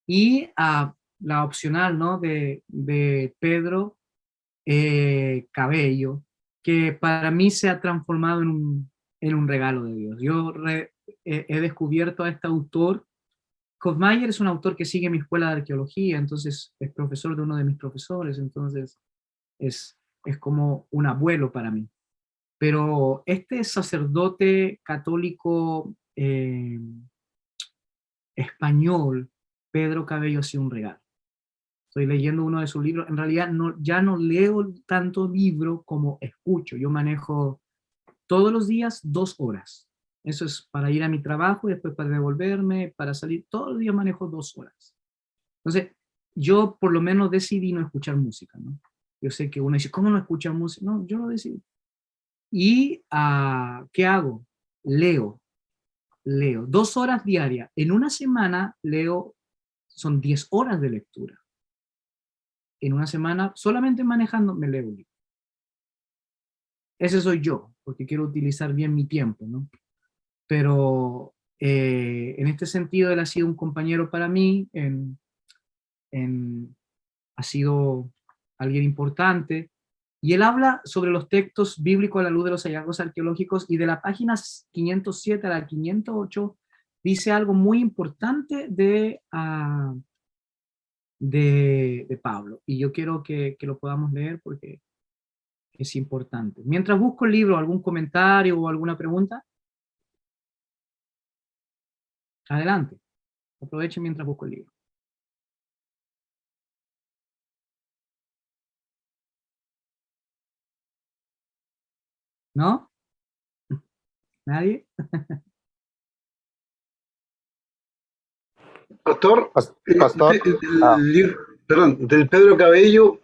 A: y la opcional, ¿no?, de Pedro Cabello, que para mí se ha transformado en un regalo de Dios. Yo he descubierto a este autor. Hofmeier es un autor que sigue mi escuela de arqueología, entonces es profesor de uno de mis profesores, entonces es como un abuelo para mí. Pero este sacerdote católico español, Pedro Cabello, ha sido un regalo. Estoy leyendo uno de sus libros. En realidad ya no leo tanto libro como escucho. Yo manejo todos los días 2 horas. Eso es para ir a mi trabajo y después para devolverme, para salir. Todos los días manejo 2 horas. Entonces, yo por lo menos decidí no escuchar música, ¿no? Yo sé que uno dice, ¿cómo no escuchar música? No, yo lo decidí. ¿Y qué hago? Leo 2 horas diarias. En una semana leo, son 10 horas de lectura. En una semana, solamente manejando, me leo un libro. Ese soy yo, porque quiero utilizar bien mi tiempo, ¿no? Pero en este sentido, él ha sido un compañero para mí, ha sido alguien importante, y él habla sobre los textos bíblicos a la luz de los hallazgos arqueológicos, y de la página 507 a la 508 dice algo muy importante de Pablo, y yo quiero que lo podamos leer porque es importante. Mientras busco el libro, ¿algún comentario o alguna pregunta? Adelante, aprovechen mientras busco el libro. ¿No? ¿Nadie?
D: Pastor,
E: Pastor,
D: perdón, del Pedro Cabello,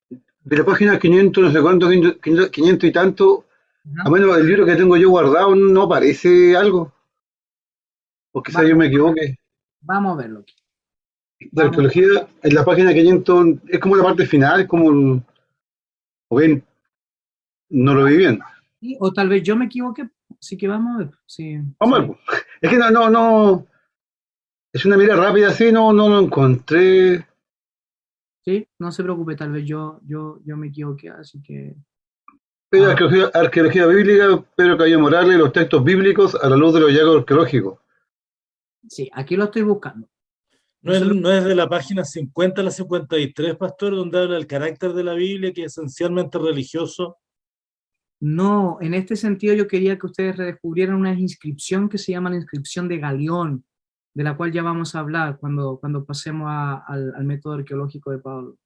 D: de la página 500, no sé cuánto, 500 y tanto, a menos el libro que tengo yo guardado, ¿no aparece algo? O quizás yo me equivoque.
A: Vamos a verlo aquí.
D: De arqueología, en la página 500, es como la parte final, es como, o bien, no lo vi bien.
A: Sí, o tal vez yo me equivoqué, así que vamos a ver. Sí,
D: Vamos a ver, pues. Es que no, es una mira rápida así, no lo encontré.
A: sí, no se preocupe, tal vez yo me equivoqué, así que...
D: Pero arqueología bíblica, Pedro Cabello Morales, los textos bíblicos a la luz de los hallazgos arqueológicos.
A: Sí, aquí lo estoy buscando.
E: ¿No es de la página 50 a la 53, Pastor, donde habla del carácter de la Biblia, que es esencialmente religioso?
A: No, en este sentido yo quería que ustedes redescubrieran una inscripción que se llama la inscripción de Galión, de la cual ya vamos a hablar cuando pasemos al método arqueológico de Pablo.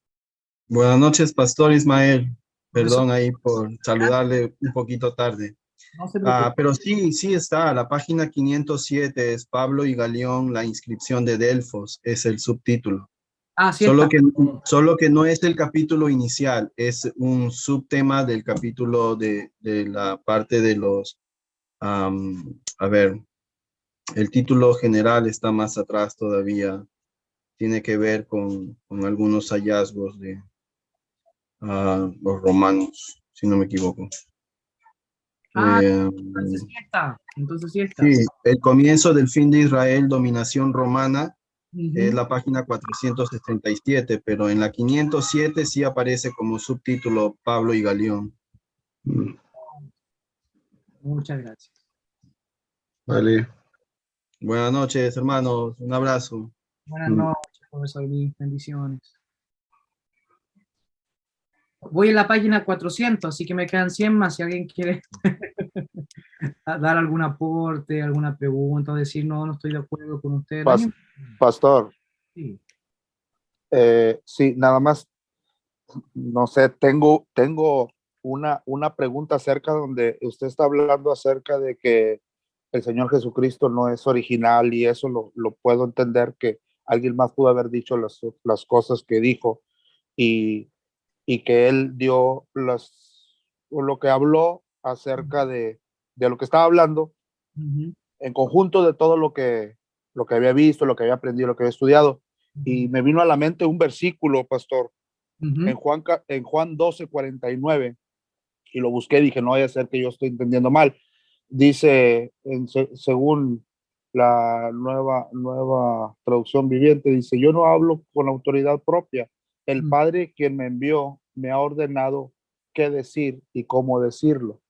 F: Buenas noches, Pastor Ismael.
A: Profesor,
F: Perdón ahí por saludarle un poquito tarde.
A: no se preocupe.
F: Pero sí está, la página 507 es Pablo y Galión, la inscripción de Delfos, es el subtítulo.
A: Sí está.
F: Solo que no es el capítulo inicial, es un subtema del capítulo de la parte de los, a ver, el título general está más atrás todavía, tiene que ver con algunos hallazgos de los romanos, si no me equivoco.
A: Entonces sí está.
F: Sí, el comienzo del fin de Israel, dominación romana, es
A: Uh-huh.
F: la página 467, pero en la 507 sí aparece como subtítulo Pablo y Galión.
A: Muchas gracias.
D: Vale.
F: Buenas noches, hermanos. Un abrazo.
A: Buenas noches, profesor Luis. Bendiciones. Voy en la página 400, así que me quedan 100 más. Si alguien quiere dar algún aporte, alguna pregunta, o decir no estoy de acuerdo con usted.
E: Pastor,
A: Sí.
E: sí, nada más, no sé, tengo una pregunta acerca donde usted está hablando acerca de que el Señor Jesucristo no es original, y eso lo puedo entender, que alguien más pudo haber dicho las cosas que dijo, y, y que él dio lo que habló acerca de lo que estaba hablando, en conjunto de todo lo que había visto, lo que había aprendido, lo que había estudiado. Y me vino a la mente un versículo, pastor, en Juan 12:49, y lo busqué, dije, no vaya a ser que yo estoy entendiendo mal. Dice, según la nueva traducción viviente, dice, yo no hablo con autoridad propia. El Padre quien me envió me ha ordenado qué decir y cómo decirlo.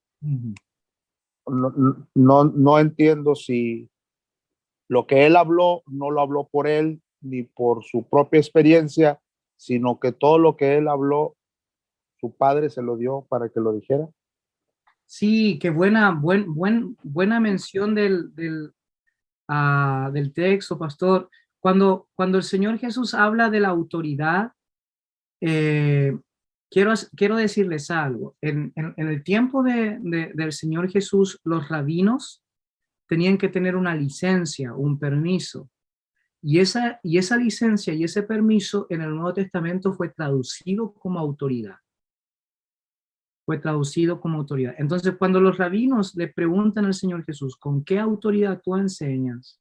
E: No entiendo si lo que él habló no lo habló por él ni por su propia experiencia, sino que todo lo que él habló, su padre se lo dio para que lo dijera.
A: Sí, qué buena mención del texto, pastor. Cuando el Señor Jesús habla de la autoridad, eh, quiero decirles algo. En el tiempo del Señor Jesús, los rabinos tenían que tener una licencia, un permiso. Y esa licencia y ese permiso en el Nuevo Testamento fue traducido como autoridad. Fue traducido como autoridad. Entonces, cuando los rabinos le preguntan al Señor Jesús, ¿con qué autoridad tú enseñas?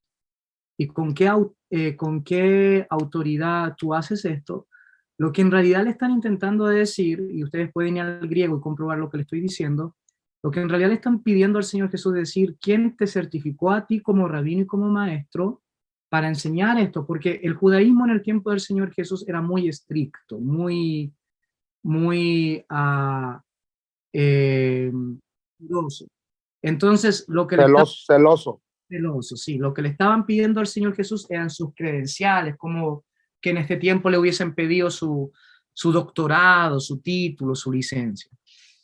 A: ¿Y con qué autoridad tú haces esto? Lo que en realidad le están intentando decir, y ustedes pueden ir al griego y comprobar lo que le estoy diciendo, lo que en realidad le están pidiendo al Señor Jesús es decir, ¿quién te certificó a ti como rabino y como maestro para enseñar esto? Porque el judaísmo en el tiempo del Señor Jesús era muy estricto, muy celoso. Entonces, lo que le está
E: Celoso.
A: celoso, sí, lo que le estaban pidiendo al Señor Jesús eran sus credenciales, como que en este tiempo le hubiesen pedido su doctorado, su título, su licencia.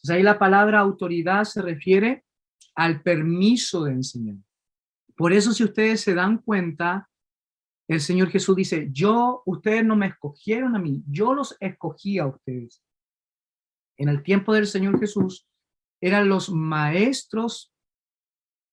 A: Entonces ahí la palabra autoridad se refiere al permiso de enseñar. Por eso, si ustedes se dan cuenta, el Señor Jesús dice, ustedes no me escogieron a mí, yo los escogí a ustedes. En el tiempo del Señor Jesús, eran los maestros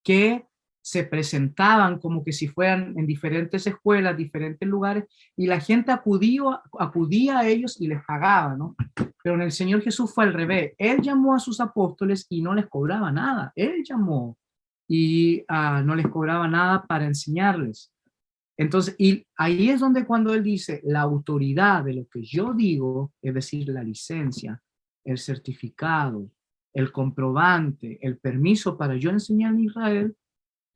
A: que se presentaban como que si fueran en diferentes escuelas, diferentes lugares, y la gente acudía a ellos y les pagaba, ¿no? Pero en el Señor Jesús fue al revés. Él llamó a sus apóstoles y no les cobraba nada. Él llamó y no les cobraba nada para enseñarles. Entonces, y ahí es donde cuando él dice la autoridad de lo que yo digo, es decir, la licencia, el certificado, el comprobante, el permiso para yo enseñar en Israel,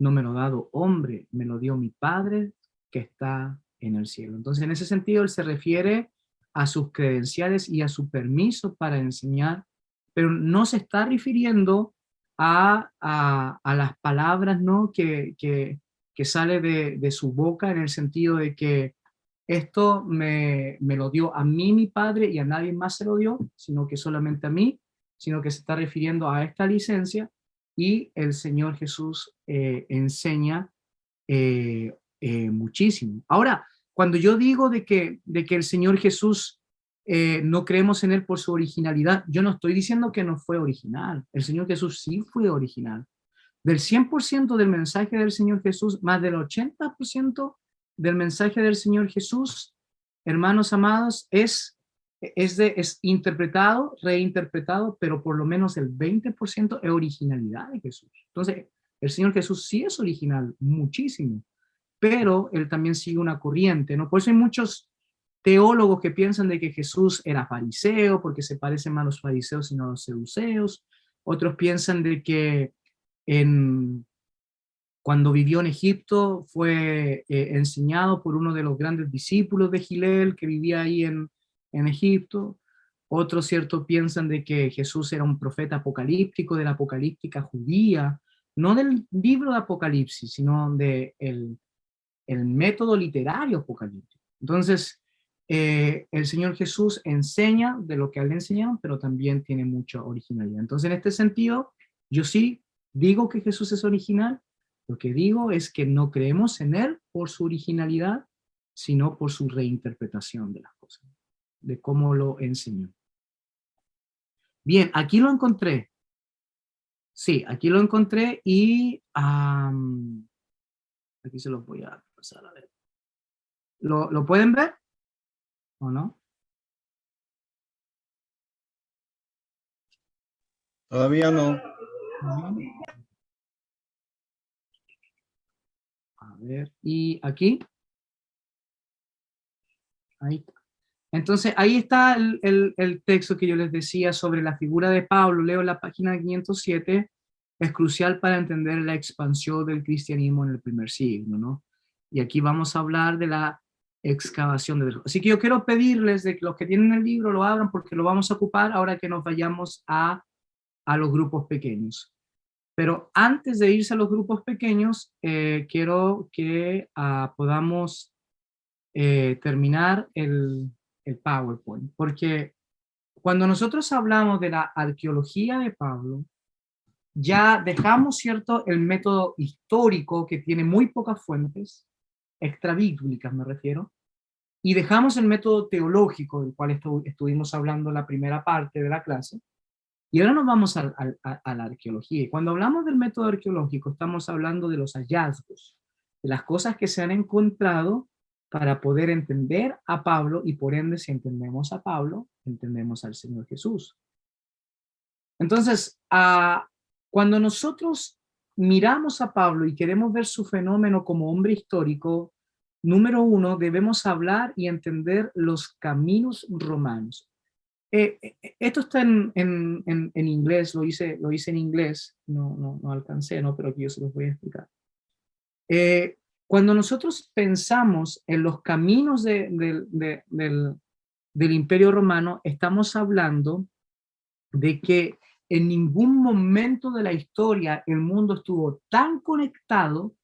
A: no me lo ha dado hombre, me lo dio mi Padre que está en el cielo. Entonces, en ese sentido, él se refiere a sus credenciales y a su permiso para enseñar, pero no se está refiriendo a las palabras, ¿no? que sale de su boca, en el sentido de que esto me lo dio a mí mi Padre y a nadie más se lo dio, sino que solamente a mí, sino que se está refiriendo a esta licencia, y el Señor Jesús enseña muchísimo. Ahora, cuando yo digo de que el Señor Jesús no creemos en Él por su originalidad, yo no estoy diciendo que no fue original. El Señor Jesús sí fue original. Del 100% del mensaje del Señor Jesús, más del 80% del mensaje del Señor Jesús, hermanos amados, es interpretado, reinterpretado, pero por lo menos el 20% es originalidad de Jesús. Entonces, el Señor Jesús sí es original, muchísimo, pero él también sigue una corriente, ¿no? Por eso hay muchos teólogos que piensan de que Jesús era fariseo, porque se parecen más a los fariseos y no a los saduceos. Otros piensan de que cuando vivió en Egipto fue enseñado por uno de los grandes discípulos de Gilel que vivía ahí en Egipto. Otros, cierto, piensan de que Jesús era un profeta apocalíptico de la apocalíptica judía, no del libro de Apocalipsis, sino del el método literario apocalíptico. Entonces, el Señor Jesús enseña de lo que a él le enseñaron, pero también tiene mucha originalidad. Entonces, en este sentido, yo sí digo que Jesús es original. Lo que digo es que no creemos en él por su originalidad, sino por su reinterpretación de las cosas, de cómo lo enseñó. Bien, aquí lo encontré. Sí, aquí lo encontré y aquí se los voy a pasar a ver. ¿Lo pueden ver o no?
F: Todavía no.
A: A ver, y aquí. Ahí está. Entonces, ahí está el texto que yo les decía sobre la figura de Pablo. Leo la página 507. Es crucial para entender la expansión del cristianismo en el primer siglo, ¿no? Y aquí vamos a hablar de la excavación de... Así que yo quiero pedirles de que los que tienen el libro lo abran porque lo vamos a ocupar ahora que nos vayamos a los grupos pequeños. Pero antes de irse a los grupos pequeños, quiero que podamos terminar el PowerPoint, porque cuando nosotros hablamos de la arqueología de Pablo, ya dejamos, ¿cierto?, el método histórico que tiene muy pocas fuentes, extrabíblicas me refiero, y dejamos el método teológico, del cual estuvimos hablando en la primera parte de la clase, y ahora nos vamos a la arqueología. Y cuando hablamos del método arqueológico, estamos hablando de los hallazgos, de las cosas que se han encontrado para poder entender a Pablo, y por ende, si entendemos a Pablo, entendemos al Señor Jesús. Entonces, cuando nosotros miramos a Pablo y queremos ver su fenómeno como hombre histórico, número uno, debemos hablar y entender los caminos romanos. Esto está en inglés, lo hice en inglés, no alcancé, ¿no? Pero aquí yo se los voy a explicar. Cuando nosotros pensamos en los caminos del Imperio Romano, estamos hablando de que en ningún momento de la historia el mundo estuvo tan conectado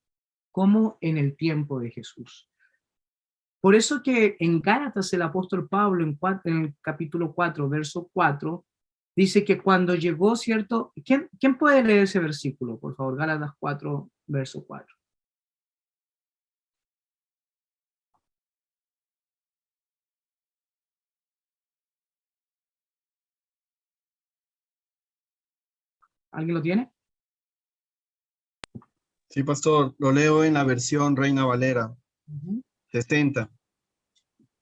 A: como en el tiempo de Jesús. Por eso que en Gálatas el apóstol Pablo en el capítulo 4, verso 4, dice que cuando llegó, ¿cierto? ¿Quién puede leer ese versículo, por favor? Gálatas 4, verso 4. ¿Alguien lo tiene?
F: Sí, pastor, lo leo en la versión Reina Valera, 60.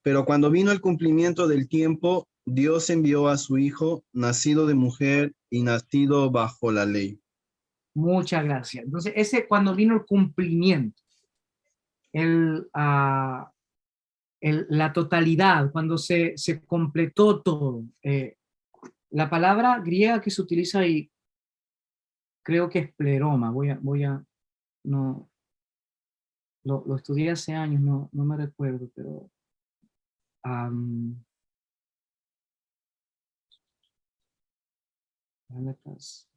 F: Pero cuando vino el cumplimiento del tiempo, Dios envió a su Hijo, nacido de mujer y nacido bajo la ley.
A: Muchas gracias. Entonces, ese cuando vino el cumplimiento, la totalidad, cuando se completó todo. La palabra griega que se utiliza ahí, creo que es pleroma. No, lo estudié hace años, no me recuerdo, pero Gálatas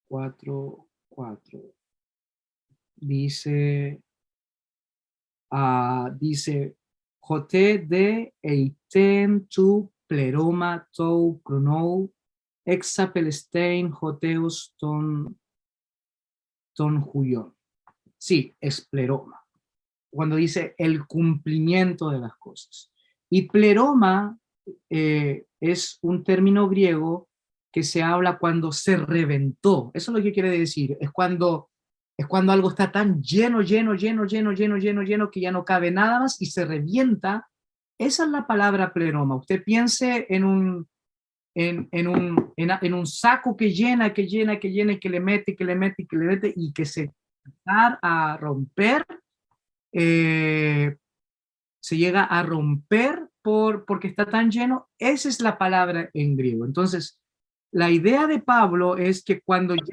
A: 4:4 dice Jote de eiten tu pleroma tou chronou exapelestein joteus ton huion. Sí, es pleroma. Cuando dice el cumplimiento de las cosas. Y pleroma es un término griego que se habla cuando se reventó. Eso es lo que quiere decir. Es cuando algo está tan lleno que ya no cabe nada más y se revienta. Esa es la palabra pleroma. Usted piense en un saco que llena, que le mete y que se va a romper. Se llega a romper porque está tan lleno. Esa es la palabra en griego. Entonces, la idea de Pablo es que cuando ya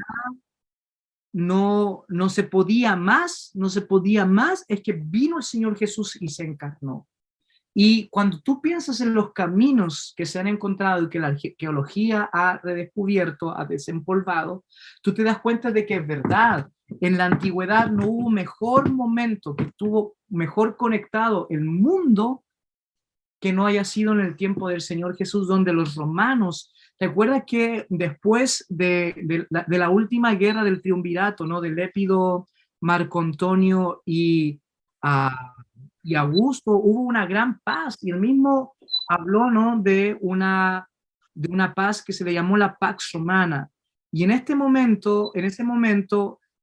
A: no se podía más, es que vino el Señor Jesús y se encarnó. Y cuando tú piensas en los caminos que se han encontrado y que la arqueología ha redescubierto, ha desempolvado, tú te das cuenta de que es verdad. En la antigüedad no hubo mejor momento que estuvo mejor conectado el mundo que no haya sido en el tiempo del Señor Jesús, donde los romanos, recuerda que después de la última guerra del triunvirato, ¿no? Del Lépido, Marco Antonio y Augusto, hubo una gran paz, y él mismo habló, ¿no? de una paz que se le llamó la Pax Romana. Y en ese momento,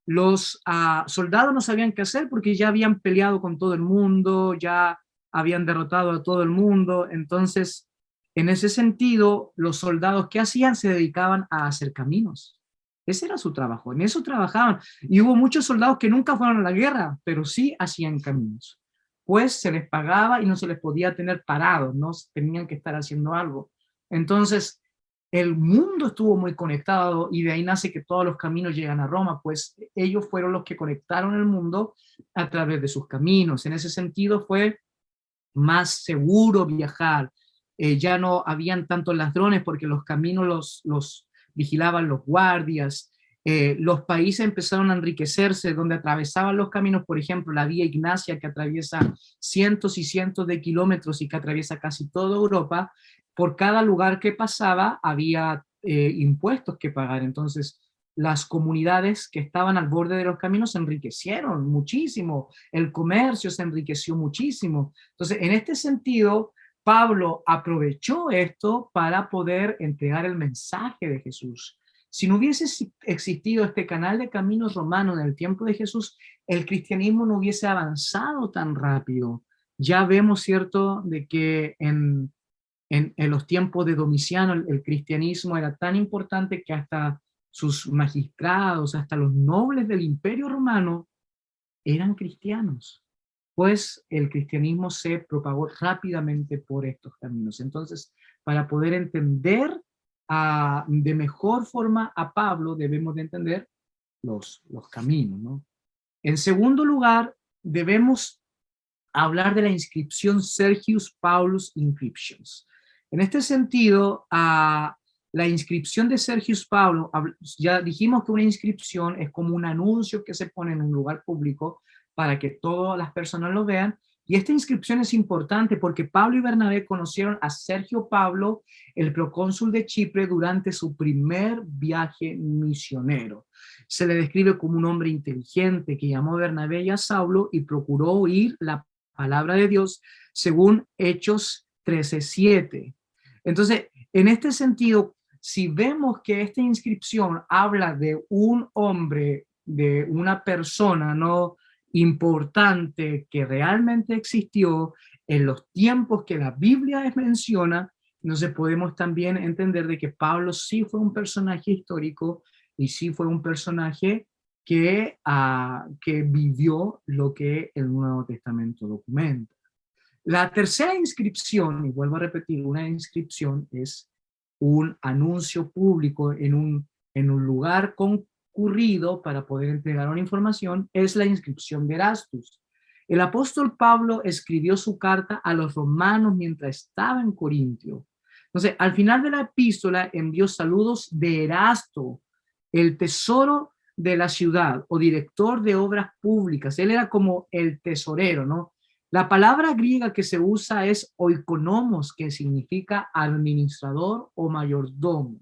A: los soldados no sabían qué hacer porque ya habían peleado con todo el mundo, ya habían derrotado a todo el mundo. Entonces, en ese sentido, los soldados, ¿qué hacían? Se dedicaban a hacer caminos. Ese era su trabajo, en eso trabajaban. Y hubo muchos soldados que nunca fueron a la guerra, pero sí hacían caminos. Pues se les pagaba y no se les podía tener parados, ¿no? Tenían que estar haciendo algo. Entonces, el mundo estuvo muy conectado y de ahí nace que todos los caminos llegan a Roma, pues ellos fueron los que conectaron el mundo a través de sus caminos. En ese sentido fue más seguro viajar. Ya no habían tantos ladrones porque los caminos los vigilaban los guardias. Los países empezaron a enriquecerse donde atravesaban los caminos, por ejemplo, la Vía Ignacia que atraviesa cientos y cientos de kilómetros y que atraviesa casi toda Europa. Por cada lugar que pasaba había impuestos que pagar. Entonces, las comunidades que estaban al borde de los caminos se enriquecieron muchísimo, el comercio se enriqueció muchísimo. Entonces, en este sentido, Pablo aprovechó esto para poder entregar el mensaje de Jesús. Si no hubiese existido este canal de caminos romanos en el tiempo de Jesús, el cristianismo no hubiese avanzado tan rápido. Ya vemos, ¿cierto?, de que en los tiempos de Domiciano el cristianismo era tan importante que hasta sus magistrados, hasta los nobles del Imperio Romano eran cristianos, pues el cristianismo se propagó rápidamente por estos caminos. Entonces, para poder entender de mejor forma a Pablo, debemos de entender los caminos, ¿no? En segundo lugar, debemos hablar de la inscripción Sergius Paulus Inscriptions. En este sentido, la inscripción de Sergius Paulus, ya dijimos que una inscripción es como un anuncio que se pone en un lugar público para que todas las personas lo vean, y esta inscripción es importante porque Pablo y Bernabé conocieron a Sergio Pablo, el procónsul de Chipre, durante su primer viaje misionero. Se le describe como un hombre inteligente que llamó a Bernabé y a Saulo y procuró oír la palabra de Dios según Hechos 13:7. Entonces, en este sentido, si vemos que esta inscripción habla de un hombre, de una persona no importante que realmente existió en los tiempos que la Biblia menciona, entonces podemos también entender de que Pablo sí fue un personaje histórico y sí fue un personaje que vivió lo que el Nuevo Testamento documenta. La tercera inscripción, y vuelvo a repetir, una inscripción es un anuncio público en un lugar concurrido para poder entregar una información, es la inscripción de Erastus. El apóstol Pablo escribió su carta a los romanos mientras estaba en Corintio. Entonces, al final de la epístola envió saludos de Erasto, el tesoro de la ciudad o director de obras públicas. Él era como el tesorero, ¿no? La palabra griega que se usa es oikonomos, que significa administrador o mayordomo.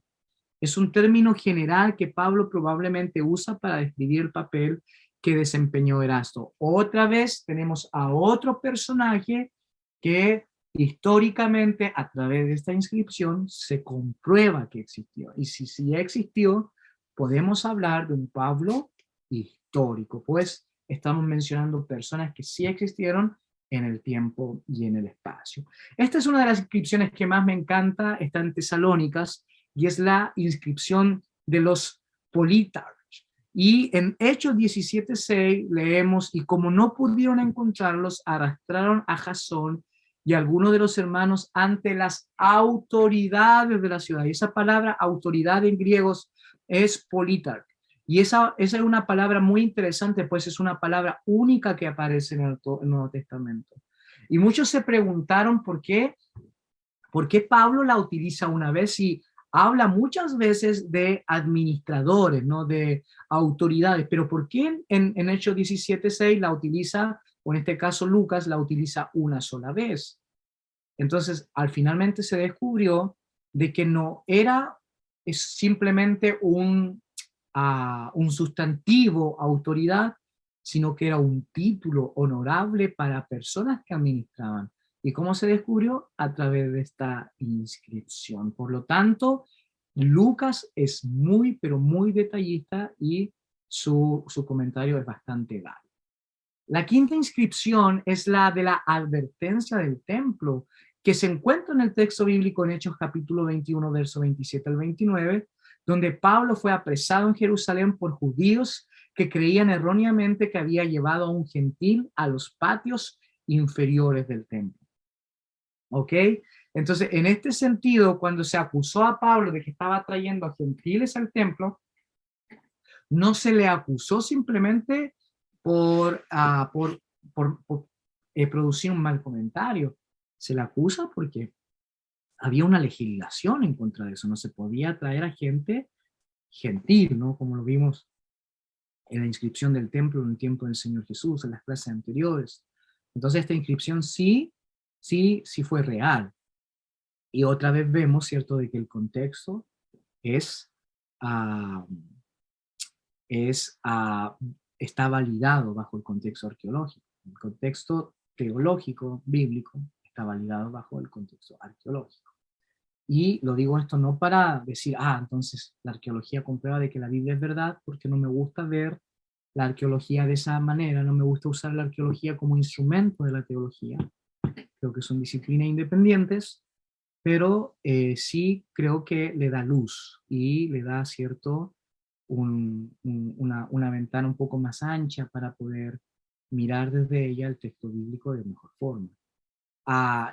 A: Es un término general que Pablo probablemente usa para describir el papel que desempeñó Erasto. Otra vez tenemos a otro personaje que históricamente a través de esta inscripción se comprueba que existió. Y si existió, podemos hablar de un Pablo histórico, pues estamos mencionando personas que sí existieron en el tiempo y en el espacio. Esta es una de las inscripciones que más me encanta, está en Tesalónicas, y es la inscripción de los Politarcos. Y en Hechos 17:6 leemos, y como no pudieron encontrarlos, arrastraron a Jasón y a algunos de los hermanos ante las autoridades de la ciudad. Y esa palabra autoridad en griegos es politarca. Y esa es una palabra muy interesante, pues es una palabra única que aparece en el Nuevo Testamento. Y muchos se preguntaron por qué Pablo la utiliza una vez y habla muchas veces de administradores, ¿no? De autoridades, pero ¿por qué en Hechos 17:6 la utiliza, o en este caso Lucas la utiliza una sola vez? Entonces, finalmente se descubrió de que no era simplemente un sustantivo autoridad, sino que era un título honorable para personas que administraban. ¿Y cómo se descubrió? A través de esta inscripción. Por lo tanto, Lucas es muy, pero muy detallista y su comentario es bastante largo. La quinta inscripción es la de la advertencia del templo, que se encuentra en el texto bíblico en Hechos capítulo 21, verso 27 al 29, donde Pablo fue apresado en Jerusalén por judíos que creían erróneamente que había llevado a un gentil a los patios inferiores del templo. ¿Ok? Entonces, en este sentido, cuando se acusó a Pablo de que estaba trayendo a gentiles al templo, no se le acusó simplemente por producir un mal comentario. Se le acusa porque había una legislación en contra de eso. No se podía traer a gente gentil, ¿no? Como lo vimos en la inscripción del templo en el tiempo del Señor Jesús, en las clases anteriores. Entonces esta inscripción sí fue real. Y otra vez vemos, ¿cierto?, de que el contexto está validado bajo el contexto arqueológico. El contexto teológico, bíblico, está validado bajo el contexto arqueológico. Y lo digo esto no para decir, entonces la arqueología comprueba de que la Biblia es verdad, porque no me gusta ver la arqueología de esa manera, no me gusta usar la arqueología como instrumento de la teología. Creo que son disciplinas independientes, pero sí creo que le da luz y le da una ventana un poco más ancha para poder mirar desde ella el texto bíblico de mejor forma.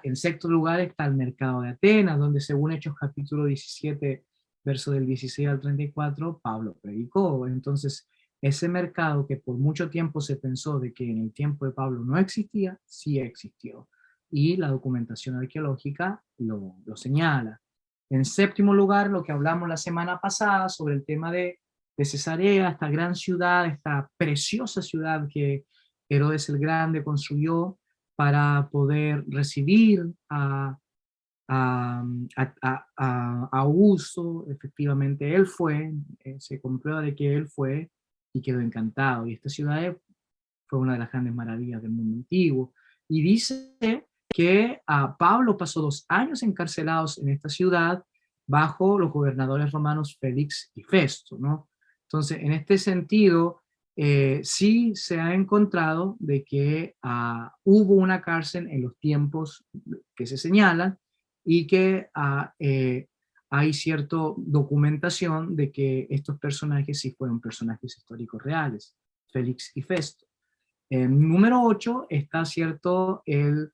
A: En sexto lugar está el mercado de Atenas, donde según Hechos capítulo 17, verso del 16 al 34, Pablo predicó. Entonces, ese mercado que por mucho tiempo se pensó de que en el tiempo de Pablo no existía, sí existió. Y la documentación arqueológica lo señala. En séptimo lugar, lo que hablamos la semana pasada sobre el tema de Cesarea, esta gran ciudad, esta preciosa ciudad que Herodes el Grande construyó para poder recibir a Augusto. Efectivamente, él fue, se comprueba de que él fue y quedó encantado. Y esta ciudad fue una de las grandes maravillas del mundo antiguo. Y dice que Pablo pasó 2 años encarcelados en esta ciudad bajo los gobernadores romanos Félix y Festo, ¿no? Entonces, en este sentido, sí se ha encontrado de que hubo una cárcel en los tiempos que se señalan y que hay cierta documentación de que estos personajes sí fueron personajes históricos reales, Félix y Festo. En número 8 está cierto el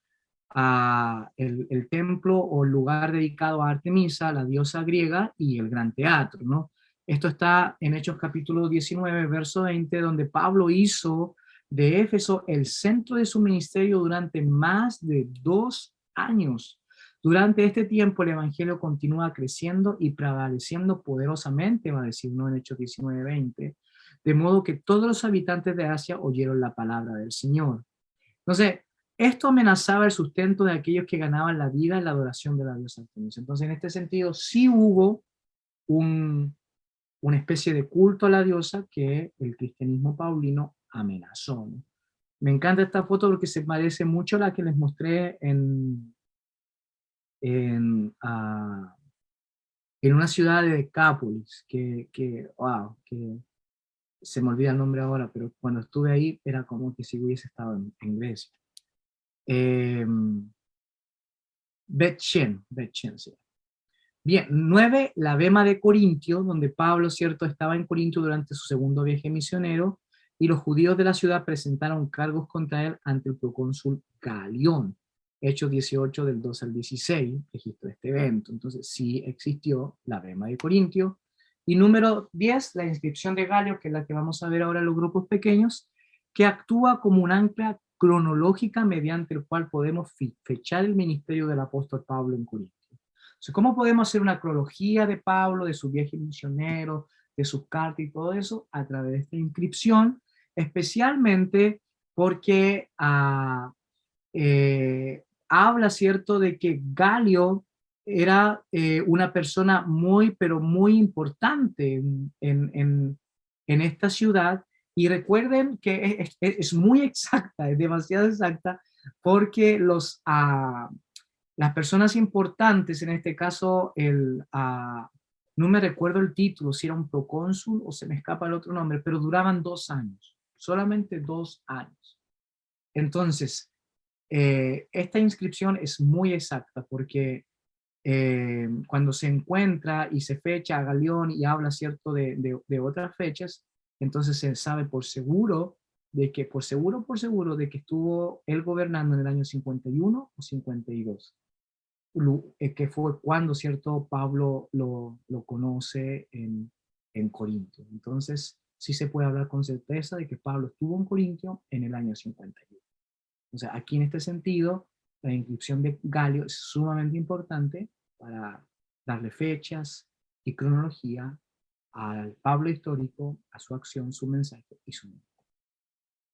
A: templo o el lugar dedicado a Artemisa, la diosa griega, y el gran teatro, ¿no? Esto está en Hechos capítulo 19, verso 20, donde Pablo hizo de Éfeso el centro de su ministerio durante más de 2 años. Durante este tiempo el evangelio continúa creciendo y prevaleciendo poderosamente, va a decir, ¿no?, en Hechos 19, 20, de modo que todos los habitantes de Asia oyeron la palabra del Señor. Entonces, esto amenazaba el sustento de aquellos que ganaban la vida en la adoración de la diosa Artemisa. Entonces, en este sentido, sí hubo una especie de culto a la diosa que el cristianismo paulino amenazó, ¿no? Me encanta esta foto porque se parece mucho a la que les mostré en una ciudad de Decápolis, que se me olvida el nombre ahora, pero cuando estuve ahí era como que si hubiese estado en Grecia. Bet-Shen, sí. Bien, 9, la Bema de Corintio, donde Pablo, cierto, estaba en Corintio durante su segundo viaje misionero, y los judíos de la ciudad presentaron cargos contra él ante el procónsul Galión. Hechos 18 del 2 al 16, registro de este evento. Entonces sí existió la Bema de Corintio. Y número 10, la inscripción de Galio, que es la que vamos a ver ahora en los grupos pequeños, que actúa como un ancla cronológica mediante el cual podemos fechar el ministerio del apóstol Pablo en Corinto. Entonces, ¿cómo podemos hacer una cronología de Pablo, de su viaje misionero, de sus cartas y todo eso? A través de esta inscripción, especialmente porque habla, ¿cierto?, de que Galio era una persona muy, pero muy importante en esta ciudad. Y recuerden que es muy exacta, es demasiado exacta, porque las personas importantes, en este caso no me recuerdo el título, si era un procónsul o se me escapa el otro nombre, pero duraban 2 años, solamente 2 años. Entonces, esta inscripción es muy exacta porque cuando se encuentra y se fecha a Galión y habla, ¿cierto?, de otras fechas, entonces se sabe por seguro de que, por seguro, de que estuvo él gobernando en el año 51 o 52, que fue cuando, ¿cierto?, Pablo lo conoce en Corinto. Entonces, sí se puede hablar con certeza de que Pablo estuvo en Corintio en el año 51. O sea, aquí en este sentido, la inscripción de Galio es sumamente importante para darle fechas y cronología al Pablo histórico, a su acción, su mensaje y su nombre.